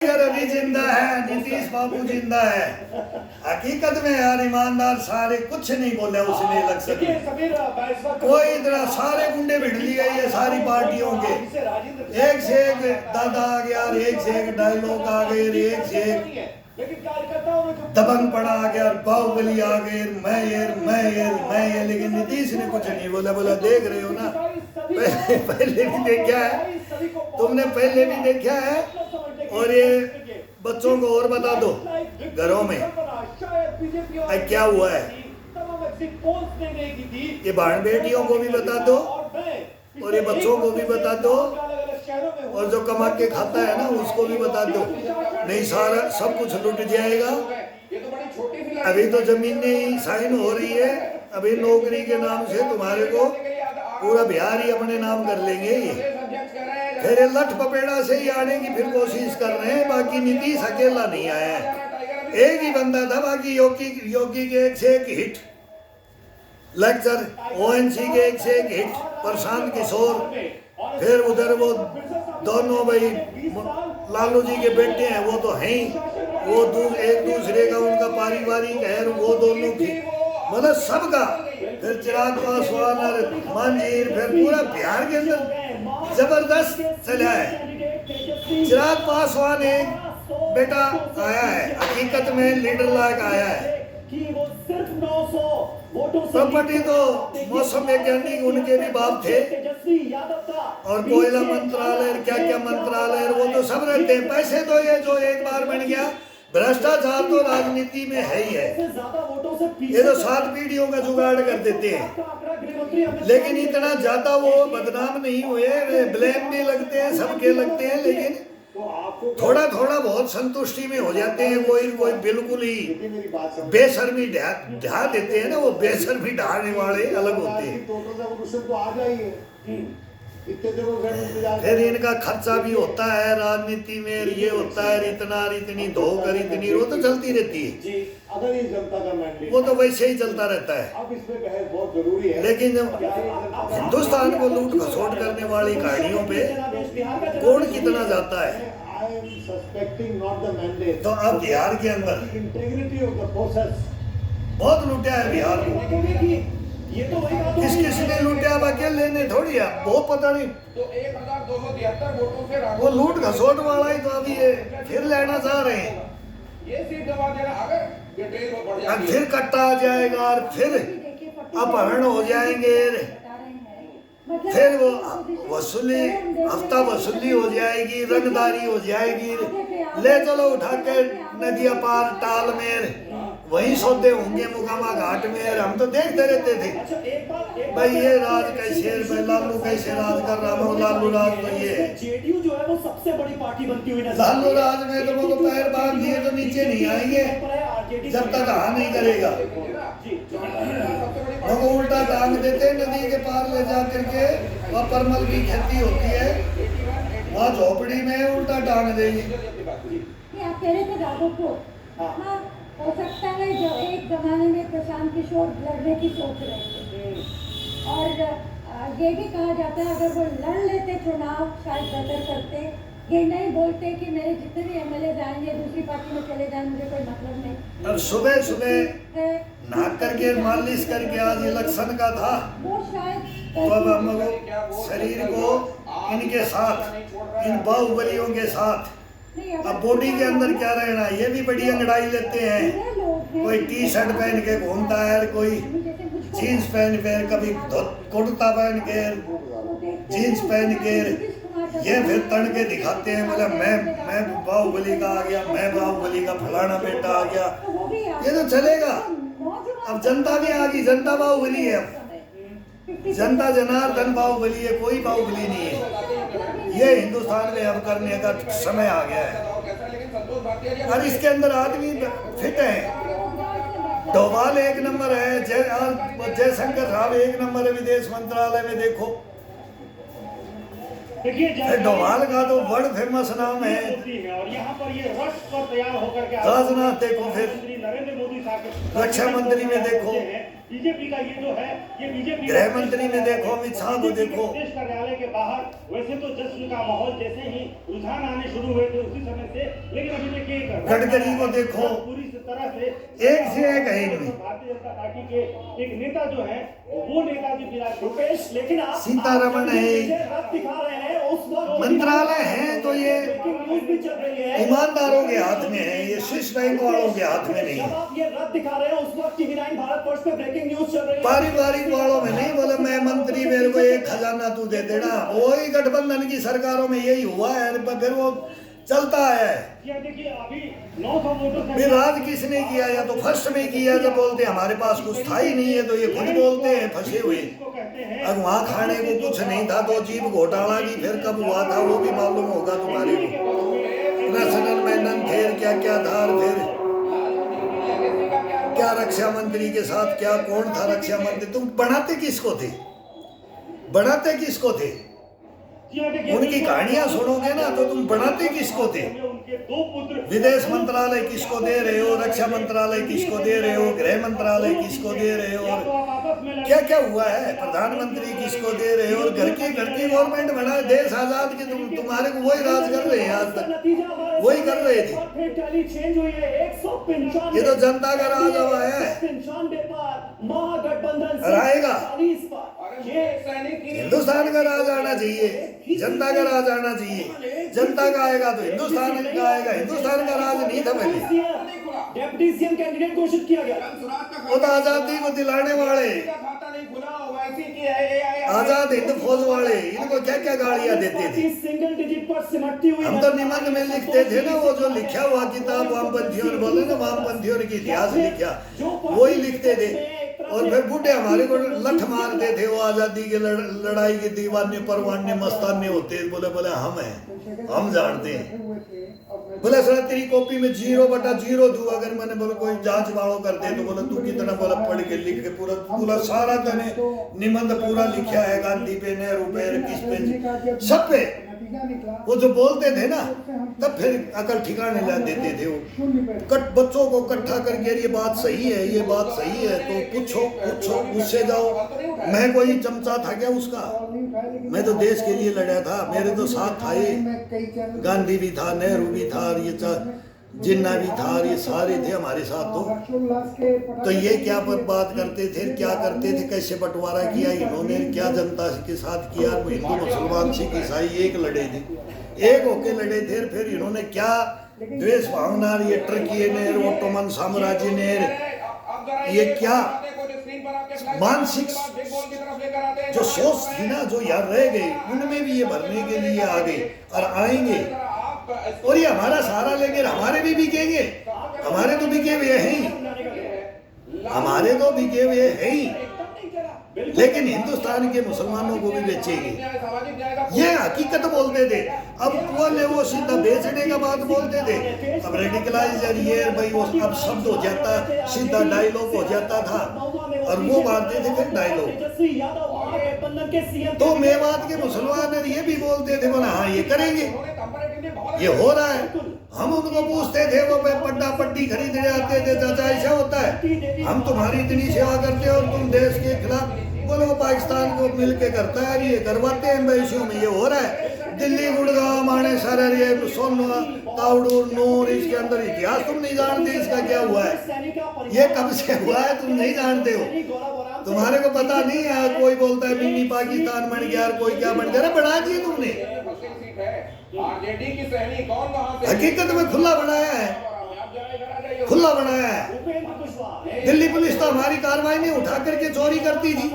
अभी जिंदा है, नीतीश बाबू जिंदा है। हकीकत में यार ईमानदार सारे कुछ नहीं बोले उसने इलेक्शन में। कोई इतना सारे गुंडे भिड़ लिए ये सारी पार्टियों के, एक से एक दादा आ गया, एक से एक डायलॉग आ गए, एक से एक दबंग पड़ा आ गया, बाहुबली आ गए, मैं ये। लेकिन नीतीश ने कुछ नहीं बोला। बोला देख रहे हो ना, पहले भी देखा है तुमने, पहले भी देखा है। और ये बच्चों को और बता दो घरों में क्या हुआ है, ये बहन बेटियों को भी बता दो और ये बच्चों को भी बता दो, और जो कमा के खाता है ना उसको भी बता दो, नहीं सारा सब कुछ लुट जाएगा। अभी तो जमीनें ही साइन हो रही है, अभी नौकरी के नाम से तुम्हारे को पूरा बिहार ही अपने नाम कर लेंगे ये। फिर लठ पपेड़ा से ही आने की फिर कोशिश कर रहे हैं। बाकी नीतीश अकेला नहीं आया है, एक ही बंदा था, बाकी योगी के एक से एक हिट लेक्चर, ओएनसी के एक से एक हिट, प्रशांत किशोर, फिर उधर वो दोनों भाई लालू जी के बेटे हैं वो तो हैं ही, वो एक दूसरे का उनका पारिवारिक है, वो दोनों की मतलब सबका। फिर चिराग पासवान और मांझी, फिर पूरा बिहार के अंदर जबरदस्त चला है। चिराग पासवान एक बेटा आया है, हकीकत में लीडर लायक आया है। प्रॉपर्टी तो मौसम वैज्ञानिक उनके भी बाप थे, और कोयला मंत्रालय क्या क्या मंत्रालय वो तो सब रहते हैं। पैसे तो ये जो एक बार बन गया, भ्रष्टाचार तो राजनीति में है ही है, ये तो 7 पीढ़ियों का जुगाड़ कर देते हैं। लेकिन इतना ज्यादा वो बदनाम नहीं हुए, ब्लेम भी लगते हैं, सबके लगते हैं, लेकिन थोड़ा थोड़ा बहुत संतुष्टि में हो जाते हैं। कोई बिल्कुल ही बेशर्मी ढा देते हैं ना, वो बेशर्मी ढाने वाले अलग होते हैं। फिर इनका खर्चा भी होता है राजनीति में, ये होता है इतना इतनी धोकर इतनी, वो तो चलती रहती है, अगर ये जनता का मैंडेट वो तो वैसे ही चलता रहता है। अब इसमें बहस बहुत जरूरी है। लेकिन हिंदुस्तान को लूट खसोट करने वाली कहानियों पे कौन कितना जाता है, तो अब बिहार के अंदर इंटीग्रिटी ऑफ द प्रोसेस बहुत लूटा है बिहार को। ये तो वही बात किस किसने लूटा, अब अकेले ने थोड़ी है, बहुत पता नहीं। तो 1273 वोटों से वो लूट खसोट वाला ही तो अभी ये फिर लेना चाह रहे हैं। ये सीट दबा देना, अगर डिटेल में बढ़ जाएगी, फिर कट्टा आ जाएगा और फिर अपहरण हो जाएंगे, फिर वो वसूली हफ्ता वसूली हो जाएगी, रंगदारी हो जाएगी, ले चलो उठा के नदिया पार टाल में, वही सौदे होंगे मुकामा घाट में। हम तो देखते रहते थे भाई ये राज कैसे, लालू कैसे राज कर रहा हूँ, लालू राज तो ये जेडीयू जो है वो सबसे बड़ी पार्टी बनती हुई नजर, लालू राज में तो वो पैर बांध दिए तो नीचे नहीं आएंगे जब तक हाँ नहीं करेगा। वो उल्टा टांग देते नदी के पार ले जा करके, वहाँ परमल की खेती होती है, वहाँ झोपड़ी में उल्टा टांग देगी। आप कह रहे थे राघव को, हाँ हो सकता है जो एक जमाने में प्रशांत किशोर लड़ने की सोच रहे थे, और ये भी कहा जाता है अगर वो लड़ लेते चुनाव शायद बेहतर करते। ये नहीं बोलते कि मेरे जितने भी एमएलए जाएंगे दूसरी पार्टी में चले जाएं, मुझे कोई मतलब नहीं। अब सुबह सुबह नाक करके मालिश करके आज इलेक्शन का था, वो शायद तो अब हम लोग शरीर को इनके साथ, इन बाहुबलियों के साथ, अब बॉडी के अंदर क्या रहना, ये भी बड़ी अंगड़ाई लेते हैं। कोई टी शर्ट पहन के घूमता है, कोई जीन्स पहन के, कभी कुर्ता पहन के, जीन्स पहन के, ये फिर तन के दिखाते हैं, बोले मैं बाहुबली का आ गया, मैं बाहुबली का फलाना बेटा आ गया। ये तो चलेगा, अब जनता भी आ गई, जनता बाहुबली है, जनता जनार्दन बाहुबली है, कोई बाहुबली नहीं है। ये हिंदुस्तान में अब करने का समय आ गया है, और इसके अंदर आदमी फिट है। डोभाल एक नंबर है, जयशंकर साहब एक नंबर है विदेश मंत्रालय में, देखो डोभाल का तो वर्ल्ड फेमस नाम है। और यहाँ पर ये रश पर तैयार होकर के राजनाथ देखो, फिर नरेंद्र मोदी साहब रक्षा मंत्री में देखो, बीजेपी का ये जो है ये बीजेपी गृह मंत्री में देखो, अमित शाह को देखो। प्रदेश कार्यालय के बाहर वैसे तो जश्न का माहौल जैसे ही रुझान आने शुरू हुए थे उसी समय से, लेकिन अभी देखिए गडकरी को देखो, पूरी तरह से एक से एक है इनमें। भारतीय जनता पार्टी के एक नेता जो है वो नेताजी विराट रुपेश, लेकिन आप सीतारमण है, रथ दिखा रहे हैं उस वक्त मंत्रालय है तो ये न्यूज भी चल रही है, ईमानदारों के हाथ में है, ये स्विस बैंक वालों के हाथ में नहीं जब है। आप ये रथ दिखा रहे हैं उस वक्त टीवी9 भारतवर्ष पे ब्रेकिंग न्यूज चल रही है। पारिवारिक वालों में नहीं बोले मैं मंत्री, मेरे को एक खजाना तू दे देना। वही गठबंधन की सरकारों में यही हुआ है, फिर वो चलता है। ये देखिए अभी 900 वोटों फिर राज किसने किया, या तो फर्स्ट में किया, जब बोलते हैं हमारे पास कुछ था ही नहीं है तो ये खुद बोलते हैं फंसे हुए। अब वहाँ खाने को कुछ नहीं था तो जीप घोटाला की फिर कब हुआ था वो भी मालूम होगा तुम्हारे को। नेशनल मेनन फिर क्या क्या था, फिर क्या रक्षा मंत्री के साथ क्या, कौन था रक्षा मंत्री, तुम बनाते किसको थे, बनाते किसको थे? उनकी कहानियां सुनोगे ना तो तुम बनाते किसको थे? विदेश मंत्रालय किसको दे रहे हो, रक्षा मंत्रालय किसको दे रहे हो, गृह मंत्रालय किसको दे रहे हो, और क्या क्या हुआ है, प्रधानमंत्री किसको दे रहे हो, और घर की गवर्नमेंट बना, देश आजाद के तुम्हारे को वही राज कर रहे हैं, आज तक वही कर रहे थे। ये तो जनता का राज हुआ है, आएगा हिंदुस्तान का राज आना चाहिए, जनता का राज आना चाहिए। जनता का आएगा तो हिंदुस्तान का आएगा, हिंदुस्तान का राज नहीं था पहले। डिप्टी सीएम कैंडिडेट घोषित किया गया, वो तो आजादी को दिलाने वाले, आजाद हिंद फौज वाले, इनको क्या क्या गाड़ियां देते थे। सिंगल डिजिट पर सिमटती हुई हम तो निबंध में लिखते थे ना, वो जो लिखा हुआ किताब वामपंथियों ने बोले ना, वामपंथियों ने इतिहास लिखा, वही लिखते थे। और फिर बूढ़े हमारे को लठ मारते थे, वो आजादी के लड़ाई के दीवाने परवाने मस्ताने होते, बोले बोले हम हैं, हम जानते हैं। बोले सर तेरी कॉपी में 0/0 दूं, अगर मैंने बोले कोई जांच वालों करते तो बोले तू कितना बोला पढ़ के लिख के पूरा पूरा सारा तने निबंध पूरा लिखा है, गांधी पे, नेहरू पे, किस पे, सब पे। वो जो बोलते थे ना तब फिर अकल ठिकाने ला देते थे। वो बच्चों को इकट्ठा करके ये बात सही है, ये बात सही है, तो पूछो पूछो उससे जाओ। मैं कोई चमचा था क्या उसका? मैं तो देश के लिए लड़ा था, मेरे तो साथ था ये, गांधी भी था, नेहरू भी था, ये जिन्ना भी था, ये सारे थे हमारे साथ। तो ये क्या बात करते थे, क्या करते थे, कैसे बंटवारा किया इन्होंने, क्या जनता के साथ किया। हिंदू मुसलमान सिख ईसाई एक लड़े थे, एक होके लड़े थे। फिर इन्होंने क्या द्वेष भावना, ये टर्की ने, ओटोमन साम्राज्य ने, ये क्या मानसिक जो सोच थी ना, जो यार रह गई, उनमें भी ये भरने के लिए आ गए और आएंगे। और ये हमारा सहारा लेंगे, हमारे भी बिकेंगे, हमारे तो बिके हुए हैं ही, हमारे तो बिके हुए हैं ही, लेकिन हिंदुस्तान के मुसलमानों को भी बेचेंगे। ये हकीकत बोलते थे। अब वो सीधा बेचने का बात बोलते थे, अब रेडिकलाइजर ये भाई वो अब शब्द हो जाता, सीधा डायलॉग हो जाता था, और वो मारते थे फिर डायलॉग। तो मेवात के मुसलमान ये भी बोलते थे, बोला हाँ ये करेंगे, ये हो रहा है। हम उनको पूछते थे, वो पट्टा पट्टी खरीदने आते थे, चाचा ऐसा होता है, हम तुम्हारी इतनी सेवा करते हैं और तुम देश के खिलाफ। बोले वो पाकिस्तान को मिलके करता है, ये करवाते हैं एम्बेसियों में, ये हो रहा है। दिल्ली, गुड़गांव, मानेसर, ये सोनवा, तावड़ूर, नूर, इसके अंदर इतिहास तुम नहीं जानते इसका क्या हुआ है, ये कब से हुआ है तुम नहीं जानते हो, तुम्हारे को पता नहीं है। कोई बोलता है मिनी पाकिस्तान बन गया, कोई क्या बन गया, बना दिए तुमने। हकीकत में खुला बनाया है, खुला बनाया है। दिल्ली पुलिस तो हमारी कार्रवाई में उठा करके चोरी करती थी।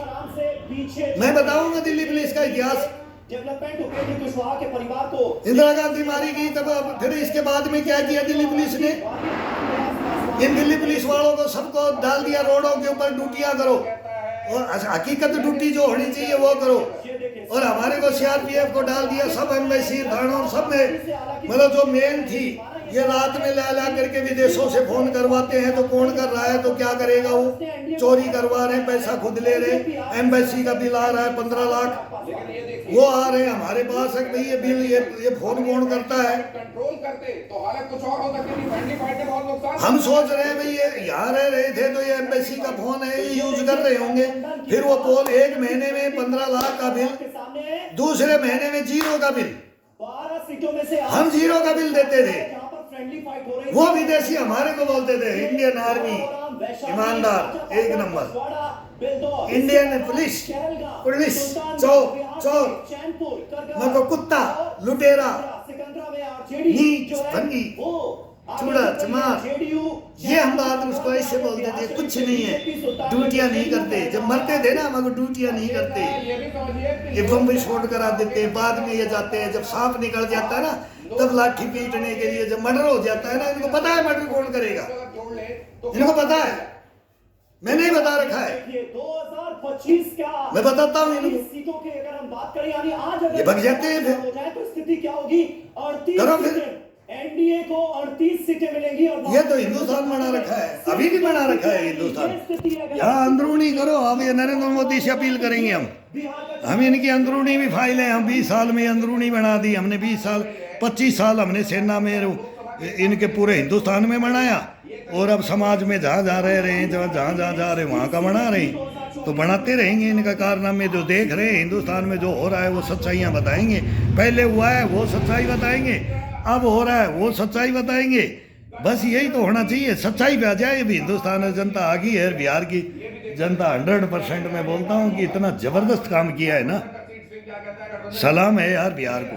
मैं बताऊंगा दिल्ली पुलिस का इतिहास। डेवलपमेंट उपेंद्र कुशवाहा के परिवार को इंदिरा गांधी मारी गई, तब फिर इसके बाद में क्या किया दिल्ली पुलिस ने? इन दिल्ली पुलिस वालों को सबको डाल दिया रोडों के ऊपर, ड्यूटियां करो, और हकीकत ड्यूटी जो होनी चाहिए वो करो। और हमारे को सीआरपीएफ को डाल दिया, सब एम्बेसी थानों सब में, मतलब जो मेन थी ये रात में ला ला करके विदेशों से फोन करवाते हैं, तो कौन कर रहा है, तो क्या करेगा वो, चोरी करवा रहे हैं, पैसा खुद ले रहे, एम्बेसी का बिल आ रहा है 15 लाख, वो आ रहे हैं हमारे पास है, भाई ये बिल ये फोन कौन करता है। कंट्रोल करते तो हालत कुछ और हो सकती थी। फ्रेंडली फायर ने बहुत नुकसान। हम सोच रहे हैं भाई ये यहाँ रह रहे थे तो ये एम्बेसी का फोन है, ये यूज कर रहे होंगे, फिर वो पोल एक महीने में 15 लाख का बिल, दूसरे महीने में 0 का बिल, 12 सीटों में से हम 0 का बिल देते थे, जहां पर फ्रेंडली फाइट हो रही वो विदेशी हमारे को बोलते थे इंडियन आर्मी ईमानदार एक नंबर, इंडियन पुलिस चौर मैं को कुत्ता लुटेरा नीच भंगी चूड़ा चमार, ये हम बात उसको ऐसे बोलते थे, कुछ नहीं है, ड्यूटियां नहीं करते, जब मरते थे ना हमको ड्यूटियां नहीं करते, ये भी समझिए कि ये बम विस्फोट करा देते, बाद में ये जाते हैं, जब सांप निकल जाता है ना तब लाठी पीटने के लिए, जब मर्डर हो जाता है ना, इनको पता है मर्डर कौन करेगा, अगर जोड़ ले तो इनको पता है, मैंने ही बता रखा है, 2025 का मैं बताता हूँ इनको, सीटों की अगर हम बात करें, यानी आज अगर ये भग जाते हैं फिर। हो जाए तो स्थिति क्या होगी, 38 करो फिर। सीटें, एनडीए को 38 सीटें मिलेंगी, और ये तो हिंदुस्तान बना रखा है, अभी भी बना रखा है हिंदुस्तान, यहाँ अंदरूनी करो, अब ये नरेंद्र मोदी से अपील करेंगे हम इनकी अंदरूनी भी फाइलें, हम 20 साल में अंदरूनी बना दी हमने, 20 साल 25 साल हमने सेना में इनके पूरे हिंदुस्तान में बनाया, और अब समाज में जहाँ जहाँ रह रहे हैं, जहाँ जहाँ जा रहे हैं वहाँ का बना रहे हैं, तो बनाते रहेंगे, इनका कारनामे जो देख रहे हैं हिंदुस्तान में जो हो रहा है वो सच्चाइयाँ बताएंगे, पहले हुआ है वो सच्चाई बताएंगे, अब हो रहा है वो सच्चाई बताएंगे, बस यही तो होना चाहिए, सच्चाई पे आ जाए। अभी हिंदुस्तान में जनता आ गई है, बिहार की जनता 100% मैं बोलता हूँ कि इतना ज़बरदस्त काम किया है ना, सलाम है यार बिहार को,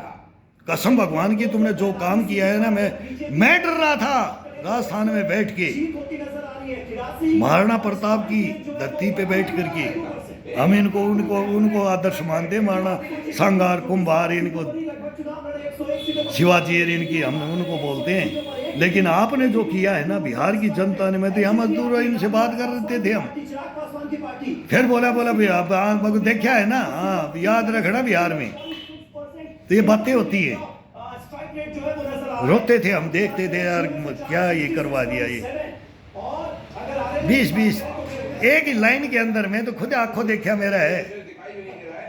कसम भगवान की, तुमने जो काम किया है ना, मैं डर रहा था राजस्थान में बैठ के, महाराणा प्रताप की धरती पे बैठ करके, हम इनको उनको आदर्श मानते, महाराणा सांगार कुंभार, इनको शिवाजी इनकी हम उनको बोलते हैं, लेकिन आपने जो किया है ना बिहार की जनता ने, मैं तो यहाँ मजदूर इनसे बात कर रहे थे हम, फिर बोला भैया देखा है ना, हाँ याद रखना बिहार में तो ये बातें होती है, रोते थे हम, देखते थे यार क्या ये करवा दिया, ये 20 एक ही लाइन के अंदर में तो खुद आंखों देखा मेरा है,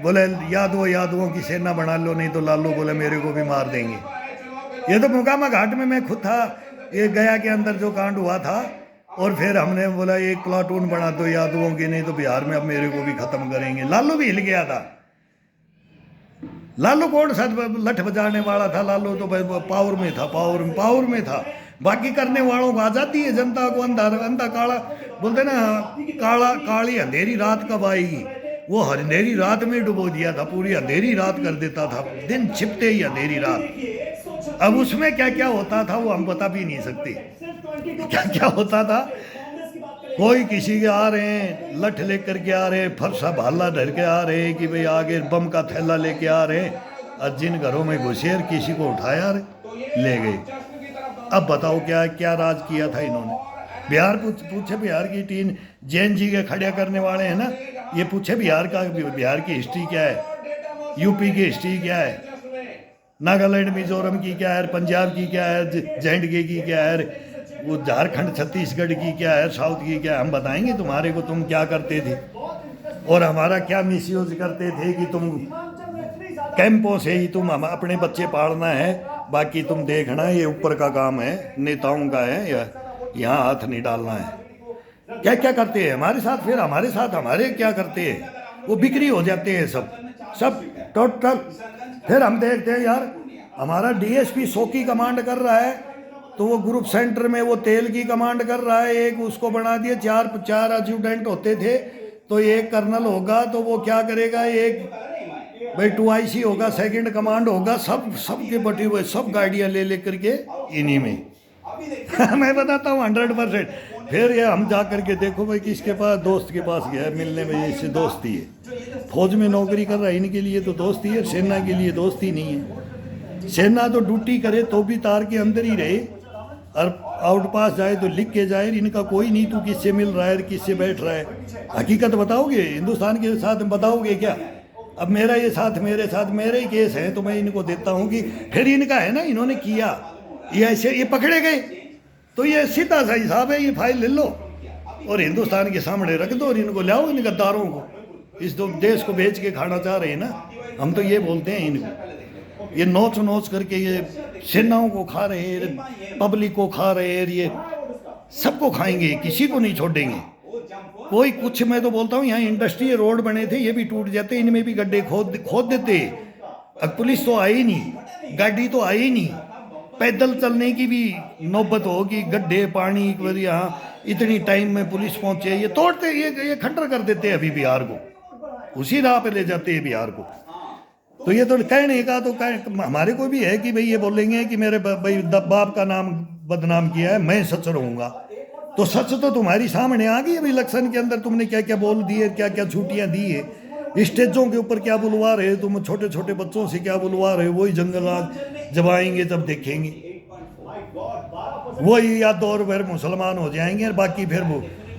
बोले यादवों की सेना बना लो, नहीं तो लालू बोले मेरे को भी मार देंगे। ये तो मोकामा घाट में मैं खुद था, ये गया के अंदर जो कांड हुआ था, और फिर हमने बोला एक प्लाटून बना दो यादवों की, नहीं तो बिहार में अब मेरे को भी खत्म करेंगे। लालू भी हिल गया था, लालू कौन सा लठ बजाने वाला था, लालू तो पावर में था, पावर में था, बाकी करने वालों को आजादी है, जनता को अंधा काला बोलते ना, काली अंधेरी रात कब आएगी, वो अंधेरी रात में डुबो दिया था, पूरी अंधेरी रात कर देता था, दिन छिपते ही अंधेरी रात। अब उसमें क्या क्या होता था वो हम बता भी नहीं सकते, क्या क्या होता था, कोई किसी के आ रहे हैं लठ लेकर के आ रहे हैं, फरसा भाला धर के आ रहे हैं कि भाई आगे बम का थैला लेके आ रहे हैं, और जिन घरों में घुसे किसी को उठाया ले गए। अब बताओ क्या क्या राज किया था इन्होंने। बिहार पूछे, बिहार की टीम जैन जी के खड़ा करने वाले हैं ना, ये पूछे बिहार की हिस्ट्री क्या है, यूपी की हिस्ट्री क्या है, नागालैंड मिजोरम की क्या है, पंजाब की क्या है, जे&के की क्या है, वो झारखंड छत्तीसगढ़ की क्या है, साउथ की क्या है, हम बताएंगे तुम्हारे को तुम क्या करते थे और हमारा क्या मिसयूज करते थे कि तुम कैंपों से ही तुम हम अपने बच्चे पालना है, बाकी तुम देखना ये ऊपर का काम है, नेताओं का है, या यहाँ हाथ नहीं डालना है। क्या क्या करते हैं हमारे साथ, फिर हमारे क्या करते हैं, वो बिक्री हो जाते हैं सब टोटल। फिर हम देखते हैं यार हमारा डीएसपी 100 की कमांड कर रहा है, तो वो ग्रुप सेंटर में वो तेल की कमांड कर रहा है, एक उसको बना दिए, चार एडजुटेंट होते थे, तो एक कर्नल होगा तो वो क्या करेगा, एक भाई 2IC होगा, सेकंड कमांड होगा, सब के बटे हुए सब गाड़ियाँ ले करके इन्हीं में मैं बताता हूँ 100%। फिर ये हम जा करके देखो भाई किसके पास, दोस्त के पास गया मिलने में, इससे दोस्ती है, फौज में नौकरी कर रहा है, इनके लिए तो दोस्ती है, सेना के लिए दोस्ती नहीं है। सेना तो ड्यूटी करे तो भी तार के अंदर ही रहे, और आउट पास जाए तो लिख के जाए, इनका कोई नहीं तू किससे मिल रहा है, किससे बैठ रहा है, हकीकत बताओगे, हिंदुस्तान के साथ बताओगे क्या। अब मेरे साथ मेरे ही केस हैं, तो मैं इनको देता हूँ कि फिर इनका है ना, इन्होंने किया ये ऐसे ये पकड़े गए तो ये सीधा सा हिसाब है, ये फाइल ले लो और हिंदुस्तान के सामने रख दो और इनको लाओ, इन गद्दारों को। इस देश को बेच के खाना चाह रहे हैं ना, हम तो ये बोलते हैं इनको। ये नोच नोच करके ये सेनाओं को खा रहे हैं, पब्लिक को खा रहे हैं, ये सबको खाएंगे, किसी को नहीं छोड़ेंगे कोई कुछ। मैं तो बोलता हूँ यहाँ इंडस्ट्री रोड बने थे, ये भी टूट जाते, इनमें भी गड्ढे खोद देते। अब पुलिस तो आई नहीं, गाड़ी तो आई नहीं, पैदल चलने की भी नौबत होगी, गड्ढे पानी यहाँ इतनी टाइम में पुलिस पहुंचे, ये तोड़ते, ये खंडर कर देते हैं अभी बिहार को, उसी राह पे ले जाते हैं बिहार को। तो ये तो कहने का तो हमारे को भी है कि भाई ये बोलेंगे कि मेरे भाई बाप का नाम बदनाम किया है, मैं सच रहूंगा। तो सच तो तुम्हारी सामने आ गई अभी इलेक्शन के अंदर, तुमने क्या क्या बोल दिए, क्या क्या छुट्टियां दी है, स्टेजों के ऊपर क्या बुलवा रहे, तुम छोटे छोटे बच्चों से क्या बुलवा रहे, वही जंगल आग जब आएंगे तब देखेंगे, वही या दो फिर मुसलमान हो जाएंगे और बाकी फिर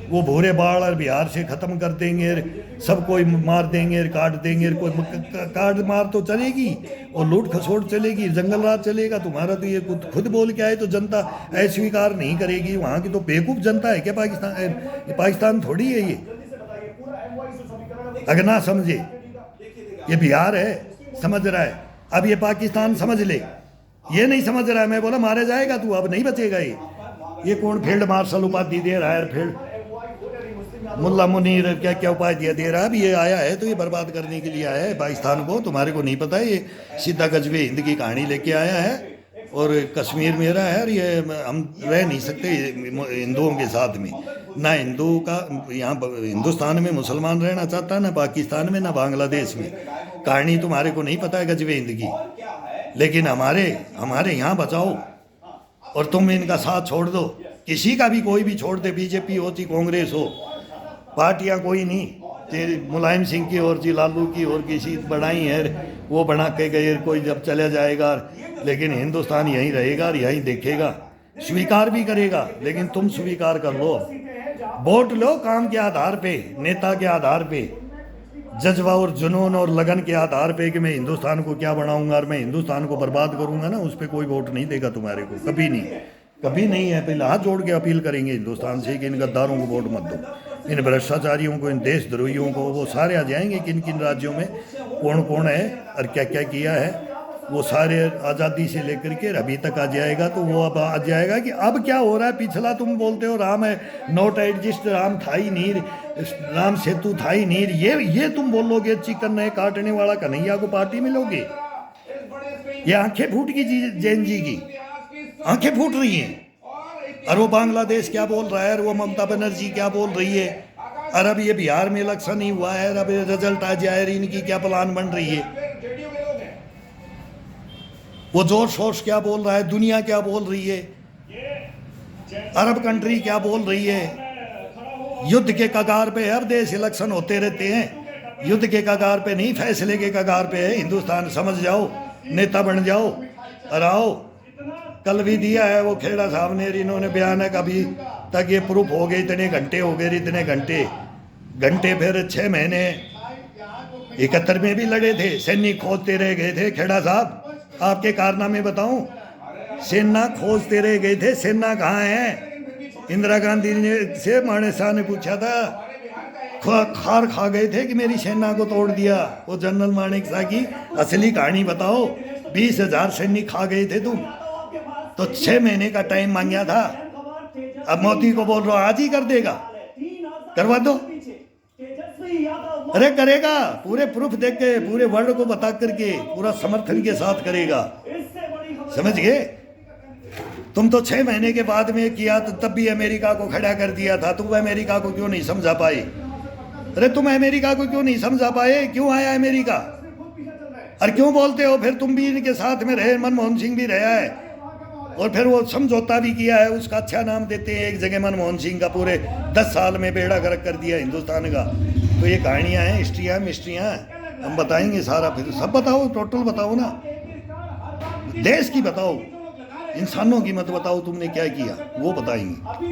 वो भूरे बाढ़ और बिहार से ख़त्म कर देंगे, सबको मार देंगे, काट देंगे, कोई काट मार तो चलेगी और लूट खसोट चलेगी, जंगल राज चलेगा। तुम्हारा तो ये खुद बोल के आए तो जनता अस्वीकार नहीं करेगी। वहाँ की तो बेवकूफ़ जनता है क्या पाकिस्तान थोड़ी है ये, अगर ना समझे। ये बिहार है, समझ रहा है, अब ये पाकिस्तान समझ ले, ये नहीं समझ रहा है। मैं बोला मारा जाएगा तू, अब नहीं बचेगा ये कौन फील्ड मार्शल उपाधि दे रहा है, फील्ड मुल्ला मुनीर क्या क्या उपाधि दे रहा है। अब ये आया है तो ये बर्बाद करने के लिए आया है पाकिस्तान को, तुम्हारे को नहीं पता है। ये सीधा गजबे हिंद की कहानी लेके आया है और कश्मीर मेरा है और ये हम रह नहीं सकते हिंदुओं के साथ में। ना हिंदू का यहाँ हिंदुस्तान में मुसलमान रहना चाहता, ना पाकिस्तान में, ना बांग्लादेश में। कहानी तुम्हारे को नहीं पता है गजबे हिंद की, लेकिन हमारे यहाँ बचाओ और तुम इनका साथ छोड़ दो। किसी का भी कोई भी छोड़ दे, बीजेपी हो चाहे कांग्रेस हो, पार्टियां कोई नहीं, चाहे मुलायम सिंह की और जी लालू की और किसी बढ़ाई है वो बना के गए, कोई जब चला जाएगा, लेकिन हिंदुस्तान यहीं रहेगा और यहीं देखेगा, स्वीकार भी करेगा। लेकिन तुम स्वीकार कर लो, वोट लो काम के आधार पे, नेता के आधार पे, जज्बा और जुनून और लगन के आधार पे कि मैं हिंदुस्तान को क्या बनाऊंगा और मैं हिंदुस्तान को बर्बाद करूंगा ना, उस पर कोई वोट नहीं देगा तुम्हारे को, कभी नहीं, कभी नहीं है। पहले हाथ जोड़ के अपील करेंगे हिंदुस्तान से कि इन गद्दारों को वोट मत दो, इन भ्रष्टाचारियों को, इन देशद्रोहियों को। वो सारे आ जाएंगे किन किन राज्यों में कौन कौन है और क्या क्या किया है, वो सारे आज़ादी से लेकर के अभी तक आ जाएगा। तो वो अब आ जाएगा कि अब क्या हो रहा है। पिछला तुम बोलते हो राम है नोट एडजस्ट, राम था ही नहीं, राम सेतु था ही नहीं, ये तुम बोलोगे, चिकन है काटने वाला कन्हैया को पार्टी मिलोगे। ये आंखें फूट की जैन जी की आंखें फूट रही हैं। और वो बांग्लादेश क्या बोल रहा है और वो ममता बनर्जी क्या बोल रही है, और अब ये बिहार में इलेक्शन ही हुआ है, अब रिजल्ट आ जाए, इनकी क्या प्लान बन रही है, वो जोर शोर क्या बोल रहा है, दुनिया क्या बोल रही है, अरब कंट्री क्या बोल रही है। युद्ध के कगार पे है अब देश, इलेक्शन होते रहते हैं, युद्ध के कगार पे नहीं, फैसले के कगार पे है हिंदुस्तान। समझ जाओ, नेता बन जाओ और आओ। कल भी दिया है वो खेड़ा साहब ने, इन्होंने बयान है, कभी तक ये प्रूफ हो गए, इतने घंटे हो गए, इतने घंटे फिर 6 महीने 71 में भी लड़े थे, सैनिक खोजते रह गए थे। खेड़ा साहब आपके कारनामे बताऊं, सेना खोजते रह गए थे, सेना कहाँ है। इंदिरा गांधी ने से माने शाह ने पूछा था, खार खा गए थे कि मेरी सेना को तोड़ दिया। वो जनरल मानेक शाह की असली कहानी बताओ, 20,000 सैनिक खा गए थे तुम, तो 6 महीने का टाइम मांगा था। अब मोदी को बोल रहा हो आज ही कर देगा, करवा दो। अरे करेगा, पूरे प्रूफ देख के, पूरे वर्ल्ड को बता करके, पूरा समर्थन के साथ करेगा। समझ गए। तुम तो 6 महीने के बाद में किया तो तब भी अमेरिका को खड़ा कर दिया था। तुम अमेरिका को क्यों नहीं समझा पाए? अरे तुम अमेरिका को क्यों नहीं समझा पाए? क्यों आया अमेरिका? और क्यों बोलते हो फिर तुम भी इनके साथ में रहे, मनमोहन सिंह भी रहा है और फिर वो समझौता भी किया है, उसका अच्छा नाम देते हैं। एक जगह मनमोहन सिंह का पूरे 10 साल में बेड़ा गर्क कर दिया हिंदुस्तान का। तो ये कहानियाँ हैं, हिस्ट्रियाँ मिस्ट्रियाँ, हम बताएंगे सारा। फिर सब बताओ, टोटल बताओ ना, देश की बताओ, इंसानों की मत बताओ तुमने क्या किया, वो बताएंगे।